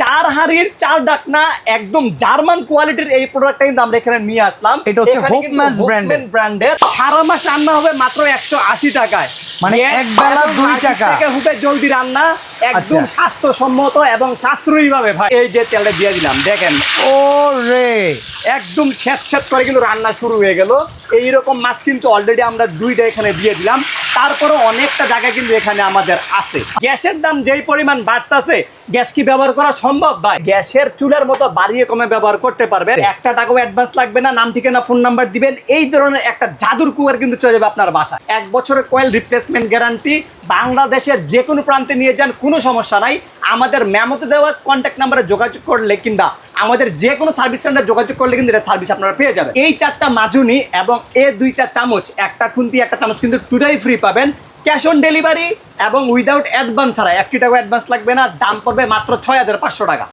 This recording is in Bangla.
4 হাড়ির 4 ডাকনা একদম জার্মান কোয়ালিটির এই প্রোডাক্টটা কিন্তু আমরা এখানে নিয়ে আসলাম। এটা হচ্ছে হোপম্যানস ব্র্যান্ডের। সারা মাস রান্না হবে মাত্র 180 টাকায়, মানে এক বেলা 2 টাকা থেকে হুপে জলদি রান্না, একদম স্বাস্থ্যসম্মত এবং সাশ্রয়ী ভাবে ভাই। এই যে তেলটা দিয়ে দিলাম, দেখেন ও রে, একদম ছ্যাঁত করে কিন্তু রান্না শুরু হয়ে গেল। এইরকম মাছ কিন্তু অলরেডি আমরা 2টা এখানে দিয়ে দিলাম। তারপরে অনেকটা জায়গা কিন্তু এখানে আমাদের আছে। গ্যাসের দাম যেই পরিমাণ বাড়তেছে, গ্যাস কি ব্যবহার করা সম্ভব ভাই? গ্যাসের চুলার মতো বাড়িয়ে কমে ব্যবহার করতে পারবেন। 1 টাকাও অ্যাডভান্স লাগবে না, নাম ঠিকানা ফোন নাম্বার দিবেন, এই ধরনের একটা জাদুর কুয়ার কিন্তু চলে যাবে আপনার বাসায়। 1 বছরের কয়েল রিপ্লেসমেন্ট গ্যারান্টি। বাংলাদেশের যে কোনো প্রান্তে নিয়ে যান, কোনো সমস্যা নাই। আমাদের মেমোতে দেওয়া কন্ট্যাক্ট নাম্বারে যোগাযোগ করলে কিংবা আমাদের যে কোনো সার্ভিস সেন্টারে যোগাযোগ করলে কিন্তু এটা সার্ভিস আপনারা পেয়ে যাবেন। এই 4টা মাজুনি এবং এই 2টা চামচ, একটা খুন্তি একটা চামচ কিন্তু দুটাই ফ্রি পাবেন। ক্যাশ অন ডেলিভারি এবং উইদাউট অ্যাডভান্স ছাড়া 1 টাকা অ্যাডভান্স লাগবে না। দাম পড়বে মাত্র 6500 টাকা।